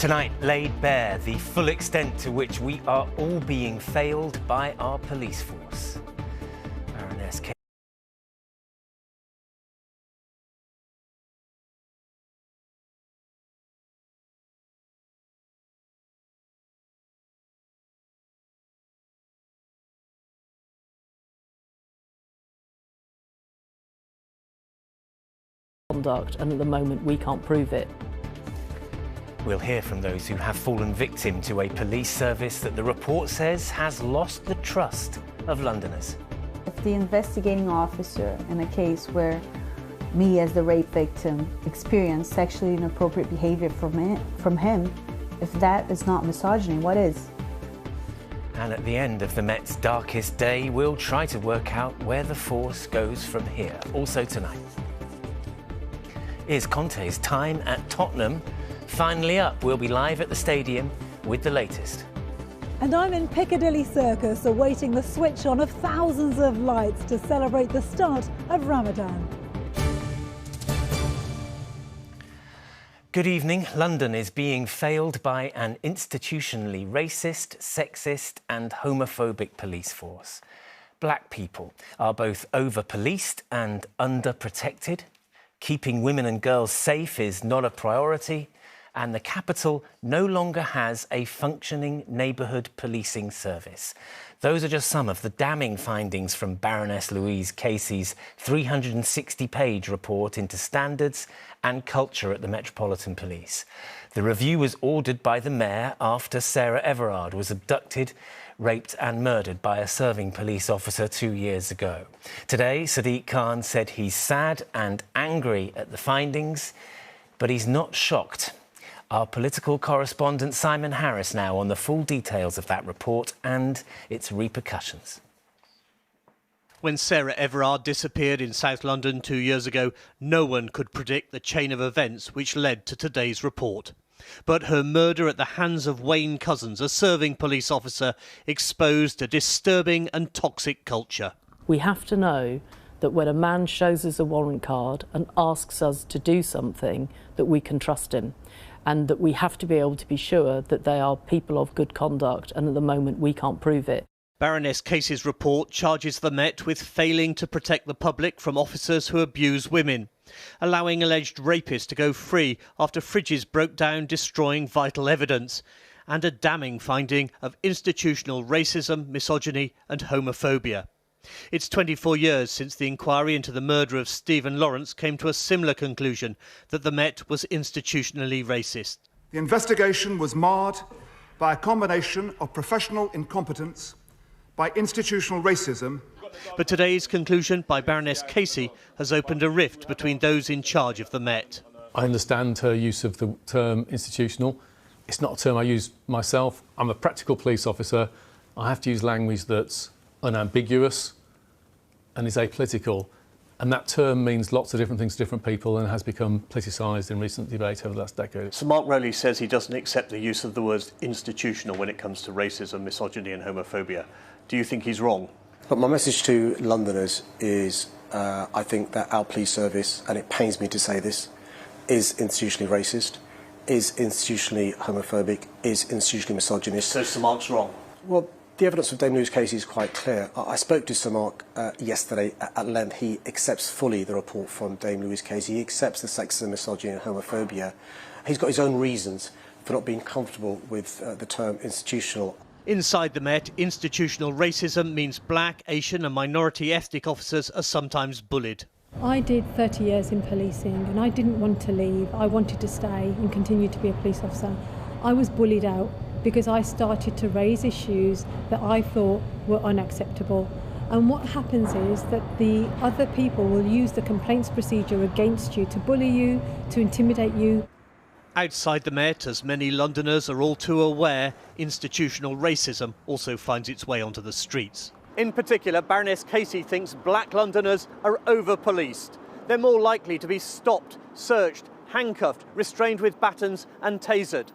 Tonight laid bare the full extent to which we are all being failed by our police force. Baroness K. Conduct, and at the moment we can't prove it. We'll hear from those who have fallen victim to a police service that the report says has lost the trust of Londoners. If the investigating officer in a case where me as the rape victim experienced sexually inappropriate behavior from him, if that is not misogyny, what is? And at the end of the Met's darkest day, we'll try to work out where the force goes from here. Also tonight, is Conte's time at Tottenham finally up? We'll be live at the stadium with the latest. And I'm in Piccadilly Circus awaiting the switch on of thousands of lights to celebrate the start of Ramadan. Good evening. London is being failed by an institutionally racist, sexist and homophobic police force. Black people are both over-policed and under-protected. Keeping women and girls safe is not a priority, and the capital no longer has a functioning neighbourhood policing service. Those are just some of the damning findings from Baroness Louise Casey's 360-page report into standards and culture at the Metropolitan Police. The review was ordered by the Mayor after Sarah Everard was abducted, raped and murdered by a serving police officer 2 years ago. Today, Sadiq Khan said he's sad and angry at the findings, but he's not shocked. Our political correspondent Simon Harris now on the full details of that report and its repercussions. When Sarah Everard disappeared in South London 2 years ago, no one could predict the chain of events which led to today's report. But her murder at the hands of Wayne Couzens, a serving police officer, exposed a disturbing and toxic culture. We have to know that when a man shows us a warrant card and asks us to do something, that we can trust him, and that we have to be able to be sure that they are people of good conduct, and at the moment we can't prove it. Baroness Casey's report charges the Met with failing to protect the public from officers who abuse women, allowing alleged rapists to go free after fridges broke down, destroying vital evidence, and a damning finding of institutional racism, misogyny and homophobia. It's 24 years since the inquiry into the murder of Stephen Lawrence came to a similar conclusion, that the Met was institutionally racist. The investigation was marred by a combination of professional incompetence, by institutional racism. But today's conclusion by Baroness Casey has opened a rift between those in charge of the Met. I understand her use of the term institutional. It's not a term I use myself. I'm a practical police officer. I have to use language that's unambiguous and is apolitical. And that term means lots of different things to different people and has become politicised in recent debate over the last decade. Sir Mark Rowley says he doesn't accept the use of the words institutional when it comes to racism, misogyny and homophobia. Do you think he's wrong? But my message to Londoners is I think that our police service, and it pains me to say this, is institutionally racist, is institutionally homophobic, is institutionally misogynist. So Sir Mark's wrong? Well, the evidence of Dame Louise Casey is quite clear. I spoke to Sir Mark yesterday at length. He accepts fully the report from Dame Louise Casey. He accepts the sexism, misogyny and homophobia. He's got his own reasons for not being comfortable with the term institutional. Inside the Met, institutional racism means black, Asian and minority ethnic officers are sometimes bullied. I did 30 years in policing and I didn't want to leave. I wanted to stay and continue to be a police officer. I was bullied out because I started to raise issues that I thought were unacceptable. And what happens is that the other people will use the complaints procedure against you to bully you, to intimidate you. Outside the Met, as many Londoners are all too aware, institutional racism also finds its way onto the streets. In particular, Baroness Casey thinks black Londoners are over-policed. They're more likely to be stopped, searched, handcuffed, restrained with batons and tasered.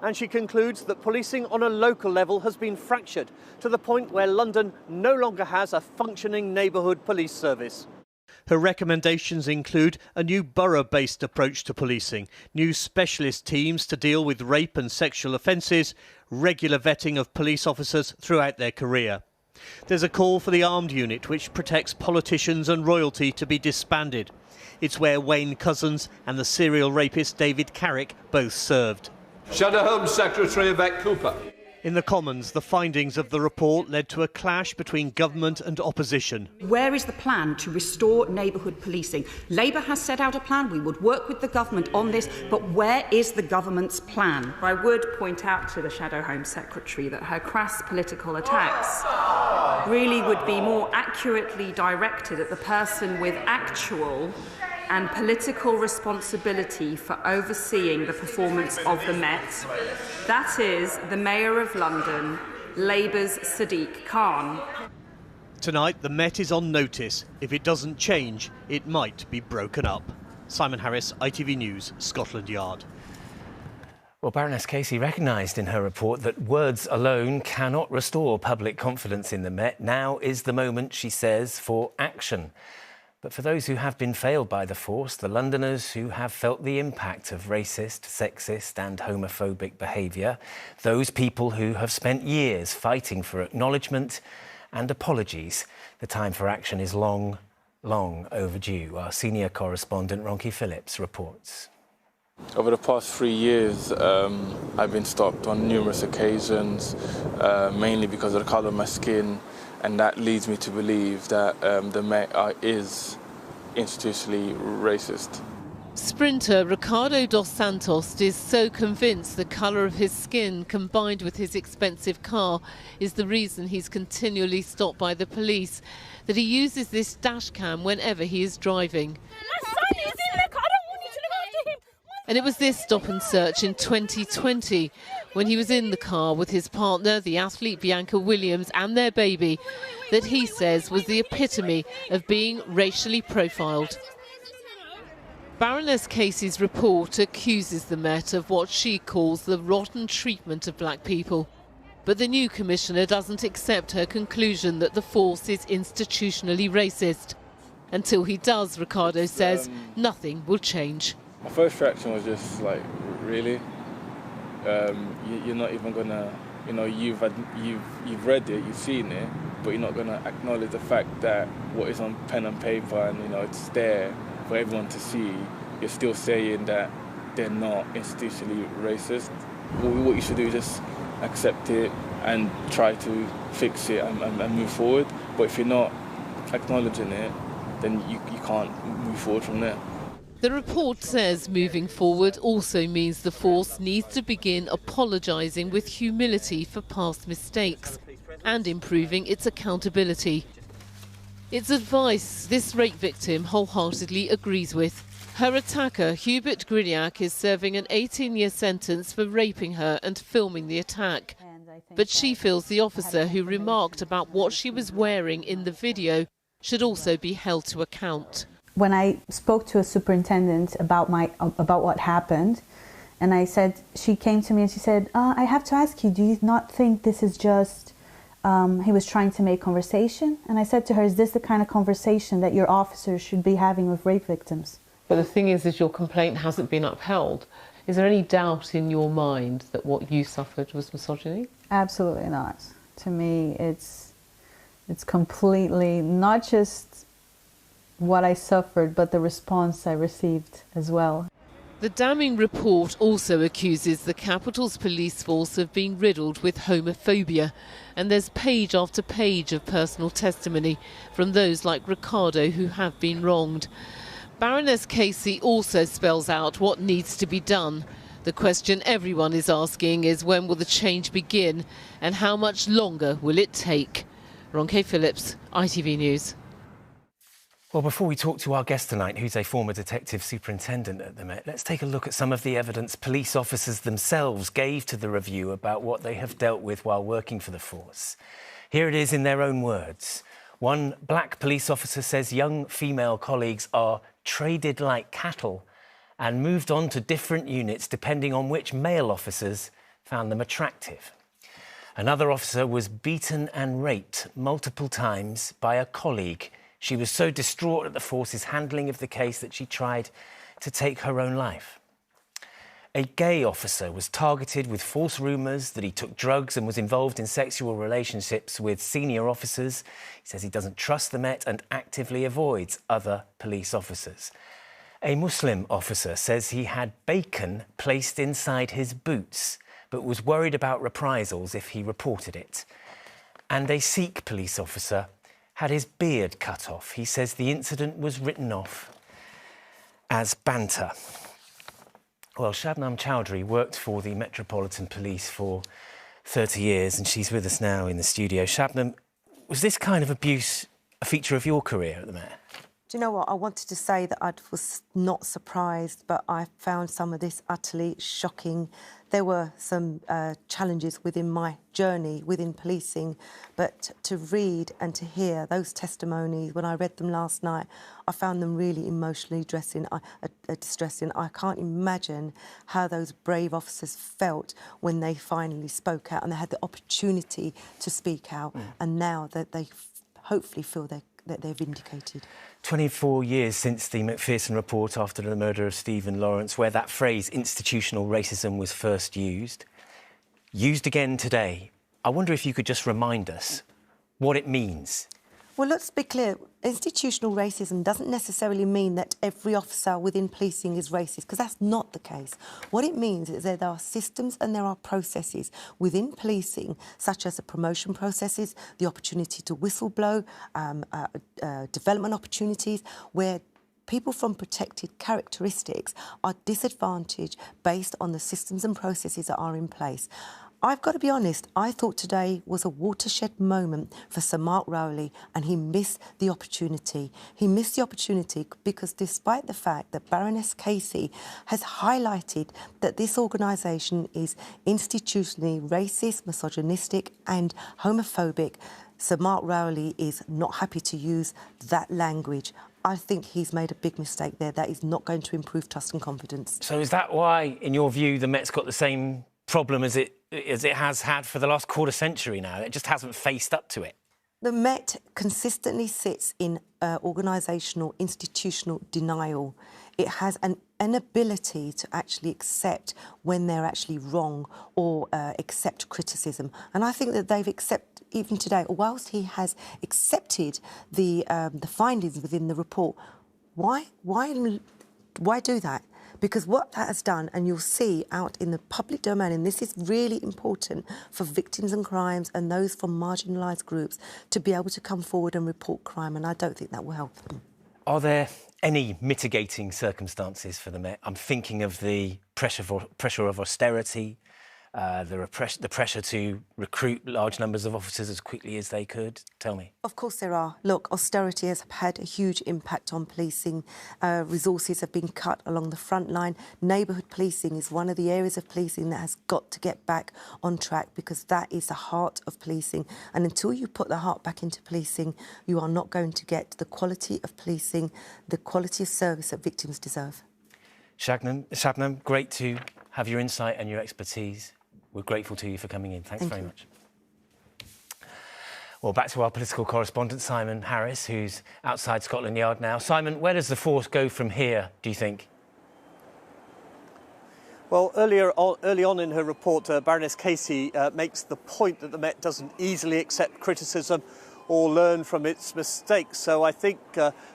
And she concludes that policing on a local level has been fractured to the point where London no longer has a functioning neighbourhood police service. Her recommendations include a new borough-based approach to policing, new specialist teams to deal with rape and sexual offences, regular vetting of police officers throughout their career. There's a call for the armed unit, which protects politicians and royalty, to be disbanded. It's where Wayne Couzens and the serial rapist David Carrick both served. Shadow Home Secretary Yvette Cooper. In the Commons, the findings of the report led to a clash between government and opposition. Where is the plan to restore neighbourhood policing? Labour has set out a plan. We would work with the government on this, but where is the government's plan? I would point out to the Shadow Home Secretary that her crass political attacks really would be more accurately directed at the person with actual and political responsibility for overseeing the performance of the Met. That is the Mayor of London, Labour's Sadiq Khan. Tonight, the Met is on notice. If it doesn't change, it might be broken up. Simon Harris, ITV News, Scotland Yard. Well, Baroness Casey recognised in her report that words alone cannot restore public confidence in the Met. Now is the moment, she says, for action. But for those who have been failed by the force, the Londoners who have felt the impact of racist, sexist and homophobic behaviour, those people who have spent years fighting for acknowledgement and apologies, the time for action is long, long overdue. Our senior correspondent, Ronke Phillips, reports. Over the past 3 years, I've been stopped on numerous occasions, mainly because of the colour of my skin. And that leads me to believe that the Met is institutionally racist. Sprinter Ricardo dos Santos is so convinced the colour of his skin combined with his expensive car is the reason he's continually stopped by the police that he uses this dash cam whenever he is driving. And it was this stop and search in 2020 when he was in the car with his partner, the athlete Bianca Williams, and their baby, that he says was the epitome of being racially profiled. Baroness Casey's report accuses the Met of what she calls the rotten treatment of black people. But the new commissioner doesn't accept her conclusion that the force is institutionally racist. Until he does, Ricardo says, nothing will change. My first reaction was just like, really? You're not even gonna, you've read it, you've seen it, but you're not gonna acknowledge the fact that what is on pen and paper and it's there for everyone to see. You're still saying that they're not institutionally racist. What you should do is just accept it and try to fix it and move forward. But if you're not acknowledging it, then you can't move forward from there. The report says moving forward also means the force needs to begin apologising with humility for past mistakes and improving its accountability. It's advice this rape victim wholeheartedly agrees with. Her attacker, Hubert Griniak, is serving an 18-year sentence for raping her and filming the attack. But she feels the officer who remarked about what she was wearing in the video should also be held to account. When I spoke to a superintendent about what happened, and I said, she came to me and she said, I have to ask you, do you not think this is just, he was trying to make conversation? And I said to her, is this the kind of conversation that your officers should be having with rape victims? But the thing is your complaint hasn't been upheld. Is there any doubt in your mind that what you suffered was misogyny? Absolutely not. To me, it's completely not just what I suffered, but the response I received as well. The damning report also accuses the capital's police force of being riddled with homophobia, and there's page after page of personal testimony from those like Ricardo who have been wronged. Baroness Casey also spells out what needs to be done. The question everyone is asking is when will the change begin and how much longer will it take? Ronke Phillips, ITV News. Well, before we talk to our guest tonight, who's a former detective superintendent at the Met, let's take a look at some of the evidence police officers themselves gave to the review about what they have dealt with while working for the force. Here it is in their own words. One black police officer says young female colleagues are traded like cattle and moved on to different units depending on which male officers found them attractive. Another officer was beaten and raped multiple times by a colleague She was so distraught at the force's handling of the case that she tried to take her own life. A gay officer was targeted with false rumours that he took drugs and was involved in sexual relationships with senior officers. He says he doesn't trust the Met and actively avoids other police officers. A Muslim officer says he had bacon placed inside his boots, but was worried about reprisals if he reported it. And a Sikh police officer had his beard cut off. He says the incident was written off as banter. Well, Shabnam Chowdhury worked for the Metropolitan Police for 30 years and she's with us now in the studio. Shabnam, was this kind of abuse a feature of your career at the Met? Do you know what? I wanted to say that I was not surprised, but I found some of this utterly shocking. There were some challenges within my journey within policing, but to read and to hear those testimonies, when I read them last night, I found them really emotionally distressing. I can't imagine how those brave officers felt when they finally spoke out and they had the opportunity to speak out, and now that they hopefully feel that they're vindicated. 24 years since the Macpherson report after the murder of Stephen Lawrence, where that phrase institutional racism was first used again today. I wonder if you could just remind us what it means. Well, let's be clear. Institutional racism doesn't necessarily mean that every officer within policing is racist, because that's not the case. What it means is that there are systems and there are processes within policing, such as the promotion processes, the opportunity to whistleblow, development opportunities, where people from protected characteristics are disadvantaged based on the systems and processes that are in place. I've got to be honest, I thought today was a watershed moment for Sir Mark Rowley, and he missed the opportunity. He missed the opportunity because despite the fact that Baroness Casey has highlighted that this organisation is institutionally racist, misogynistic and homophobic, Sir Mark Rowley is not happy to use that language. I think he's made a big mistake there. That is not going to improve trust and confidence. So is that why, in your view, the Met's got the same problem as it has had for the last quarter century now? It just hasn't faced up to it. The Met consistently sits in organisational, institutional denial. It has an inability to actually accept when they're actually wrong or accept criticism. And I think that they've accepted, even today, whilst he has accepted the findings within the report, why do that? Because what that has done, and you'll see out in the public domain, and this is really important for victims and crimes and those from marginalised groups to be able to come forward and report crime, and I don't think that will help them. Are there any mitigating circumstances for the Met? I'm thinking of the pressure of austerity, the pressure to recruit large numbers of officers as quickly as they could. Tell me. Of course there are. Look, austerity has had a huge impact on policing. Resources have been cut along the front line. Neighbourhood policing is one of the areas of policing that has got to get back on track, because that is the heart of policing. And until you put the heart back into policing, you are not going to get the quality of policing, the quality of service that victims deserve. Shabnam, great to have your insight and your expertise. We're grateful to you for coming in. Thanks very much. Well, back to our political correspondent, Simon Harris, who's outside Scotland Yard now. Simon, where does the force go from here, do you think? Well, early on in her report, Baroness Casey makes the point that the Met doesn't easily accept criticism or learn from its mistakes. So I think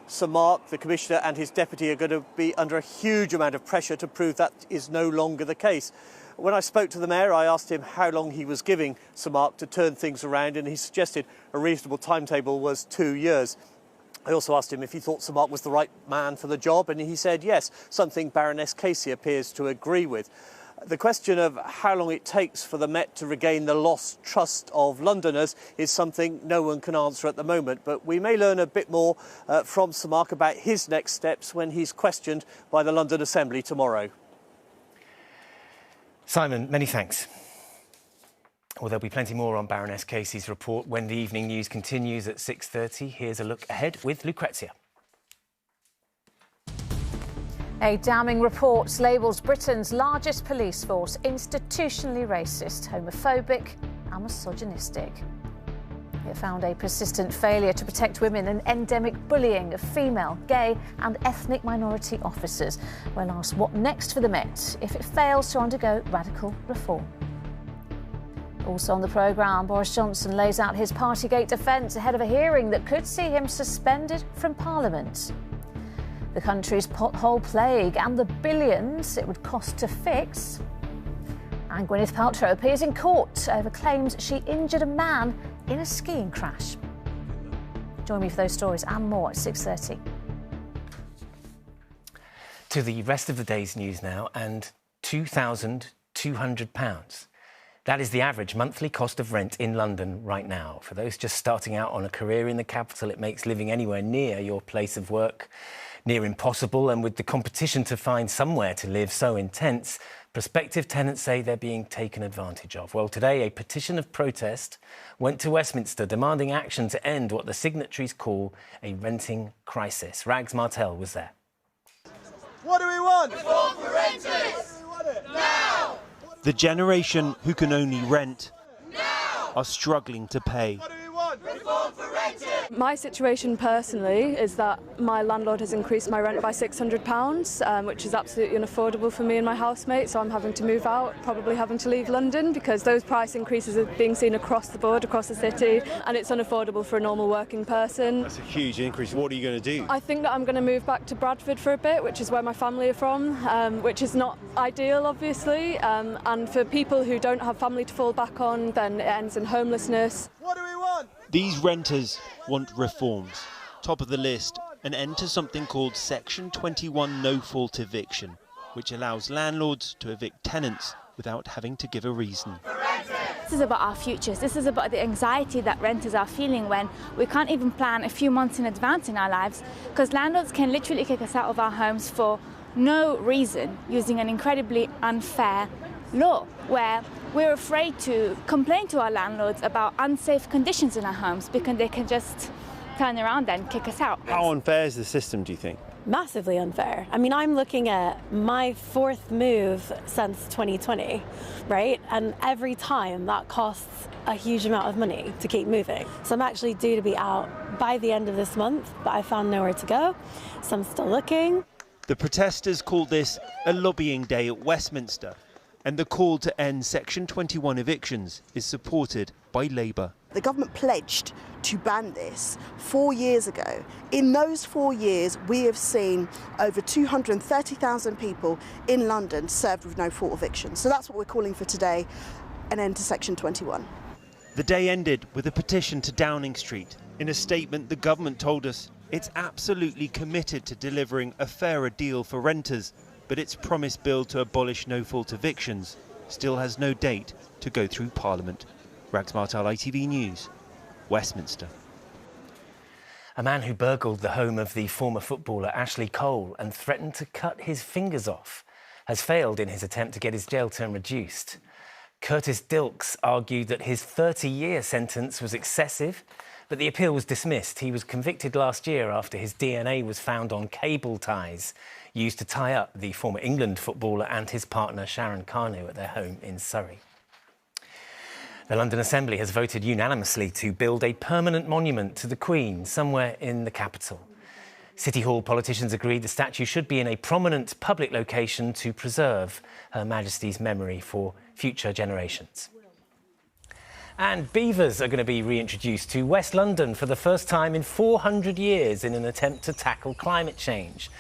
Sir Mark, the Commissioner, and his deputy are going to be under a huge amount of pressure to prove that is no longer the case. When I spoke to the Mayor, I asked him how long he was giving Sir Mark to turn things around, and he suggested a reasonable timetable was 2 years. I also asked him if he thought Sir Mark was the right man for the job, and he said yes, something Baroness Casey appears to agree with. The question of how long it takes for the Met to regain the lost trust of Londoners is something no one can answer at the moment, but we may learn a bit more from Sir Mark about his next steps when he's questioned by the London Assembly tomorrow. Simon, many thanks. Well, there'll be plenty more on Baroness Casey's report when the evening news continues at 6:30. Here's a look ahead with Lucrezia. A damning report labels Britain's largest police force institutionally racist, homophobic and misogynistic. It found a persistent failure to protect women and endemic bullying of female, gay and ethnic minority officers. We'll ask what next for the Met if it fails to undergo radical reform. Also on the programme, Boris Johnson lays out his Partygate defence ahead of a hearing that could see him suspended from Parliament. The country's pothole plague and the billions it would cost to fix. And Gwyneth Paltrow appears in court over claims she injured a man in a skiing crash. Join me for those stories and more at 6:30. To the rest of the day's news now, and £2,200. That is the average monthly cost of rent in London right now. For those just starting out on a career in the capital, it makes living anywhere near your place of work near impossible, and with the competition to find somewhere to live so intense, prospective tenants say they're being taken advantage of. Well, today a petition of protest went to Westminster demanding action to end what the signatories call a renting crisis. Rags Martel was there. What do we want? Reform for renters! Now! The generation who can only rent are struggling to pay. What do we want? Reform for renters! My situation personally is that my landlord has increased my rent by £600, which is absolutely unaffordable for me and my housemate, so I'm having to move out, probably having to leave London because those price increases are being seen across the board, across the city, and it's unaffordable for a normal working person. That's a huge increase. What are you going to do? I think that I'm going to move back to Bradford for a bit, which is where my family are from, which is not ideal, obviously, and for people who don't have family to fall back on, then it ends in homelessness. What do we want? These renters want reforms. Top of the list, an end to something called Section 21 no-fault eviction, which allows landlords to evict tenants without having to give a reason. This is about our futures. This is about the anxiety that renters are feeling when we can't even plan a few months in advance in our lives, because landlords can literally kick us out of our homes for no reason, using an incredibly unfair law where we're afraid to complain to our landlords about unsafe conditions in our homes because they can just turn around and kick us out. How unfair is the system, do you think? Massively unfair. I mean, I'm looking at my fourth move since 2020, right? And every time that costs a huge amount of money to keep moving. So I'm actually due to be out by the end of this month, but I found nowhere to go, so I'm still looking. The protesters call this a lobbying day at Westminster, and the call to end Section 21 evictions is supported by Labour. The government pledged to ban this 4 years ago. In those 4 years, we have seen over 230,000 people in London served with no-fault evictions. So that's what we're calling for today, an end to Section 21. The day ended with a petition to Downing Street. In a statement, the government told us it's absolutely committed to delivering a fairer deal for renters, but its promised bill to abolish no-fault evictions still has no date to go through Parliament. Rags Martel, ITV News, Westminster. A man who burgled the home of the former footballer Ashley Cole and threatened to cut his fingers off has failed in his attempt to get his jail term reduced. Curtis Dilks argued that his 30-year sentence was excessive, but the appeal was dismissed. He was convicted last year after his DNA was found on cable ties used to tie up the former England footballer and his partner Sharon Carnew at their home in Surrey. The London Assembly has voted unanimously to build a permanent monument to the Queen somewhere in the capital. City Hall politicians agreed the statue should be in a prominent public location to preserve Her Majesty's memory for future generations. And beavers are going to be reintroduced to West London for the first time in 400 years in an attempt to tackle climate change.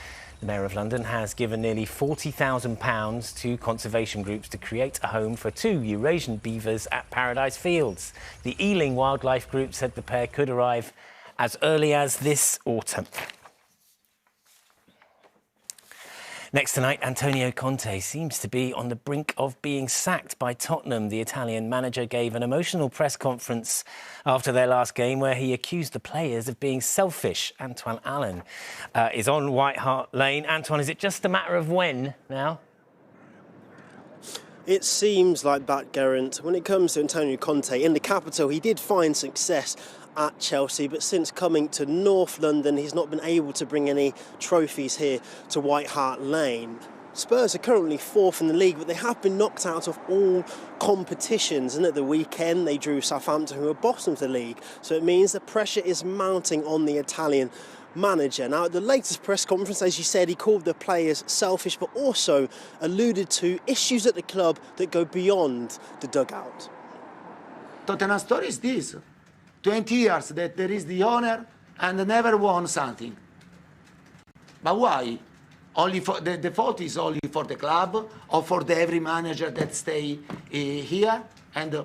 The Mayor of London has given nearly £40,000 to conservation groups to create a home for 2 Eurasian beavers at Paradise Fields. The Ealing Wildlife Group said the pair could arrive as early as this autumn. Next tonight, Antonio Conte seems to be on the brink of being sacked by Tottenham. The Italian manager gave an emotional press conference after their last game where he accused the players of being selfish. Antoine Allen is on White Hart Lane. Antoine, is it just a matter of when now? It seems like that, Geraint. When it comes to Antonio Conte in the capital, he did find success at Chelsea, but since coming to North London, he's not been able to bring any trophies here to White Hart Lane. Spurs are currently 4th in the league, but they have been knocked out of all competitions. And at the weekend, they drew Southampton, who are bottom of the league. So it means the pressure is mounting on the Italian manager. Now, at the latest press conference, as you said, he called the players selfish, but also alluded to issues at the club that go beyond the dugout. Tottenham story is this: 20 years that there is the owner and never won something. But why? Only for the fault is only for the club or for every manager that stay here? And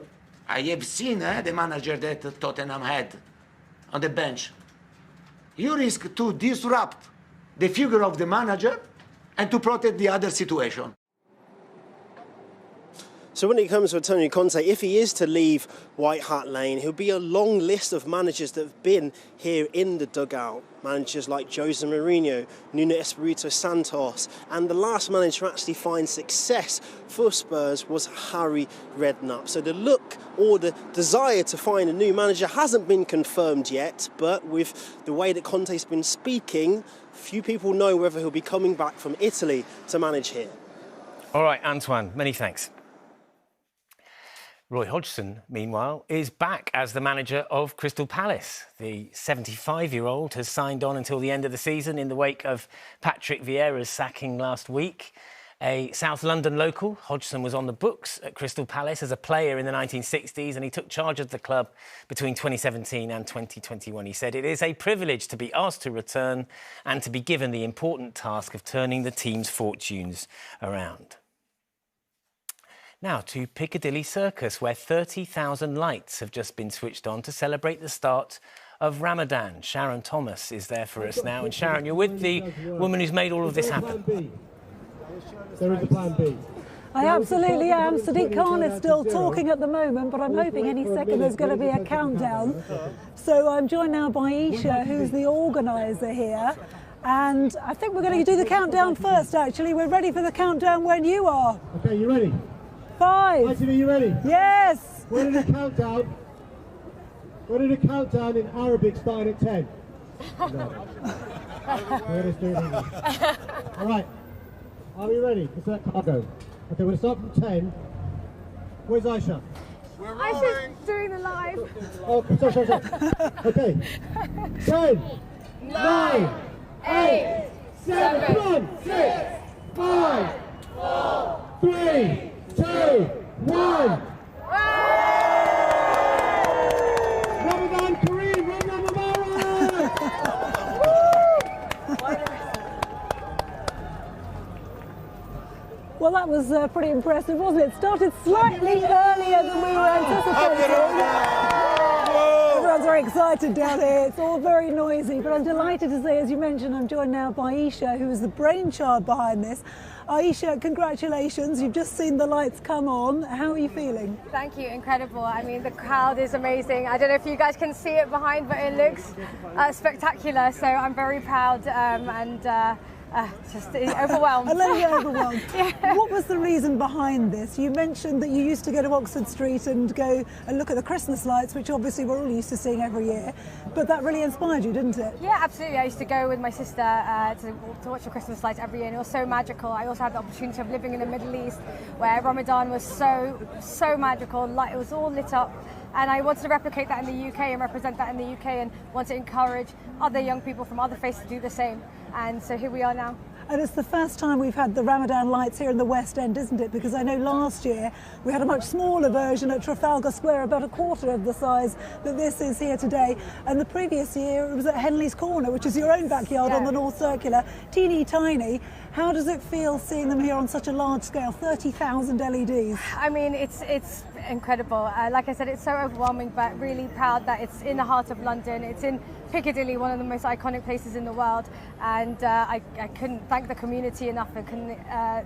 I have seen the manager that Tottenham had on the bench. You risk to disrupt the figure of the manager and to protect the other situation. So when it comes to Antonio Conte, if he is to leave White Hart Lane, he'll be a long list of managers that have been here in the dugout. Managers like Jose Mourinho, Nuno Espirito Santos, and the last manager to actually find success for Spurs was Harry Redknapp. So the look or the desire to find a new manager hasn't been confirmed yet, but with the way that Conte's been speaking, few people know whether he'll be coming back from Italy to manage here. All right, Antoine, many thanks. Roy Hodgson, meanwhile, is back as the manager of Crystal Palace. The 75-year-old has signed on until the end of the season in the wake of Patrick Vieira's sacking last week. A South London local, Hodgson was on the books at Crystal Palace as a player in the 1960s, and he took charge of the club between 2017 and 2021. He said, "It is a privilege to be asked to return and to be given the important task of turning the team's fortunes around." Now to Piccadilly Circus, where 30,000 lights have just been switched on to celebrate the start of Ramadan. Sharon Thomas is there for us now. And Sharon, you're with the woman who's made all of this happen. There is a plan B. I absolutely am. Sadiq Khan is still talking at the moment, but I'm hoping any second there's going to be a countdown. So I'm joined now by Isha, who's the organiser here. And I think we're going to do the countdown first, actually. We're ready for the countdown when you are. Okay, you ready? 5. Are you ready? Yes. We're in a countdown. We're in a countdown in Arabic starting at 10. No. We're just doing English. All right. Are we ready? Let's let cargo. Okay, we're going to start from 10. Where's Aisha? We're Aisha's doing the live. Oh, sorry. Okay. 10, 9, 8, 7, come on, 6, 5, 4, 3, 2, 1. Ramadan Kareem, Ramadan Mubarak! Well, that was pretty impressive, wasn't it? It started slightly earlier than we were anticipating. Everyone's very excited down here. It's all very noisy, but I'm delighted to say, as you mentioned, I'm joined now by Aisha, who is the brainchild behind this. Aisha, congratulations. You've just seen the lights come on. How are you feeling? Thank you. Incredible. I mean, the crowd is amazing. I don't know if you guys can see it behind, but it looks spectacular. So I'm very proud and just overwhelmed. A little bit overwhelmed. Yeah. What was the reason behind this? You mentioned that you used to go to Oxford Street and go and look at the Christmas lights, which obviously we're all used to seeing every year, but that really inspired you, didn't it? Yeah, absolutely. I used to go with my sister to watch the Christmas lights every year, and it was so magical. I also had the opportunity of living in the Middle East, where Ramadan was so magical. It was all lit up. And I wanted to replicate that in the UK and represent that in the UK, and want to encourage other young people from other faiths to do the same. And so here we are now. And it's the first time we've had the Ramadan lights here in the West End, isn't it? Because I know last year we had a much smaller version at Trafalgar Square, about a quarter of the size that this is here today. And the previous year it was at Henley's Corner, which is your own backyard on the North Circular, teeny tiny. How does it feel seeing them here on such a large scale, 30,000 LEDs? I mean, it's incredible. Like I said, it's so overwhelming, but really proud that it's in the heart of London. It's in Piccadilly, one of the most iconic places in the world, and I couldn't thank the community enough, and couldn't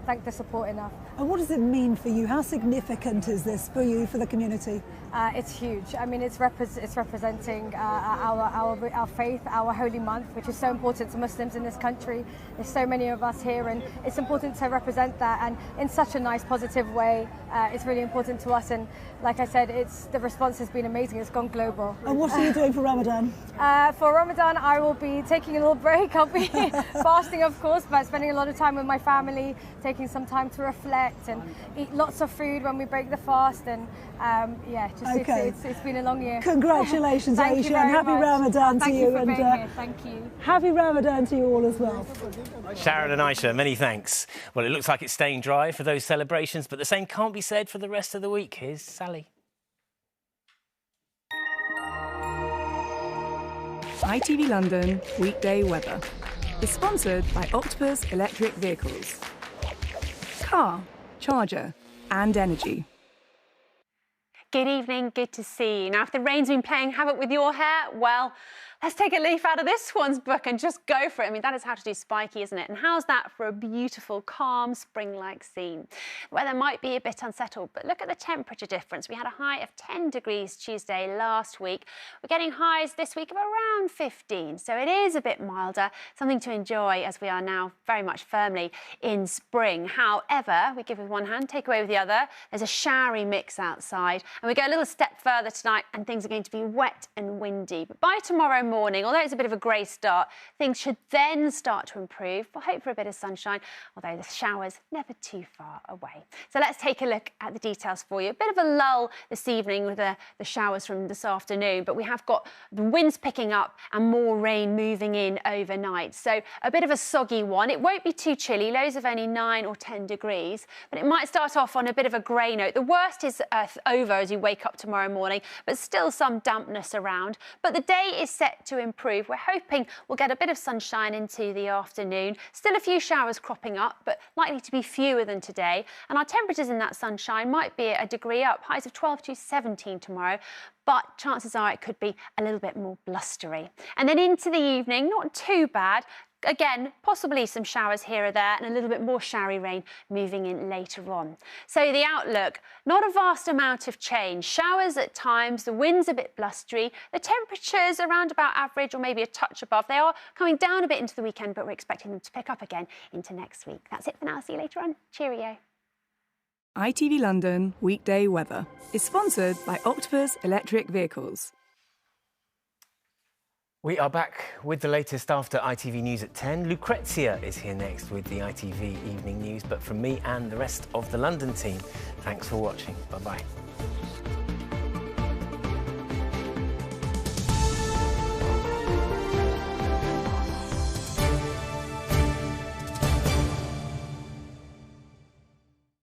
thank the support enough. And what does it mean for you? How significant is this for you, for the community? It's huge. I mean, it's representing our faith, our holy month, which is so important to Muslims in this country. There's so many of us here, and it's important to represent that, and in such a nice, positive way. It's really important to us, and and like I said, the response has been amazing. It's gone global. And what are you doing for Ramadan? For Ramadan, I will be taking a little break. I'll be fasting, of course, but spending a lot of time with my family, taking some time to reflect and eat lots of food when we break the fast. And it's been a long year. Congratulations, Thank Aisha, you very and happy much. Ramadan Thank to you you. for And being here. Thank you. Happy Ramadan to you all as well. Sharon and Aisha, many thanks. Well, it looks like it's staying dry for those celebrations, but the same can't be said for the rest of the week. Here's Sally. ITV London weekday weather is sponsored by Octopus Electric Vehicles. Car, charger and energy. Good evening, good to see you. Now, if the rain's been playing havoc with your hair, well, let's take a leaf out of this one's book and just go for it. I mean, that is how to do spiky, isn't it? And how's that for a beautiful, calm, spring-like scene? The weather might be a bit unsettled, but look at the temperature difference. We had a high of 10 degrees Tuesday last week. We're getting highs this week of around 15, so it is a bit milder, something to enjoy as we are now very much firmly in spring. However, we give with one hand, take away with the other. There's a showery mix outside, and we go a little step further tonight, and things are going to be wet and windy. But by tomorrow morning, although it's a bit of a grey start, things should then start to improve. We'll hope for a bit of sunshine, although the showers never too far away. So let's take a look at the details for you. A bit of a lull this evening with the showers from this afternoon, but we have got the winds picking up and more rain moving in overnight. So a bit of a soggy one. It won't be too chilly, lows of only 9 or 10 degrees, but it might start off on a bit of a grey note. The worst is over as you wake up tomorrow morning, but still some dampness around. But the day is set to improve. We're hoping we'll get a bit of sunshine into the afternoon. Still a few showers cropping up, but likely to be fewer than today. And our temperatures in that sunshine might be a degree up, highs of 12 to 17 tomorrow. But chances are it could be a little bit more blustery. And then into the evening, not too bad. Again, possibly some showers here or there and a little bit more showery rain moving in later on. So the outlook, not a vast amount of change. Showers at times, the wind's a bit blustery, the temperatures around about average or maybe a touch above. They are coming down a bit into the weekend, but we're expecting them to pick up again into next week. That's it for now. See you later on. Cheerio. ITV London weekday weather is sponsored by Octopus Electric Vehicles. We are back with the latest after ITV News at 10. Lucrezia is here next with the ITV Evening News. But from me and the rest of the London team, thanks for watching. Bye-bye.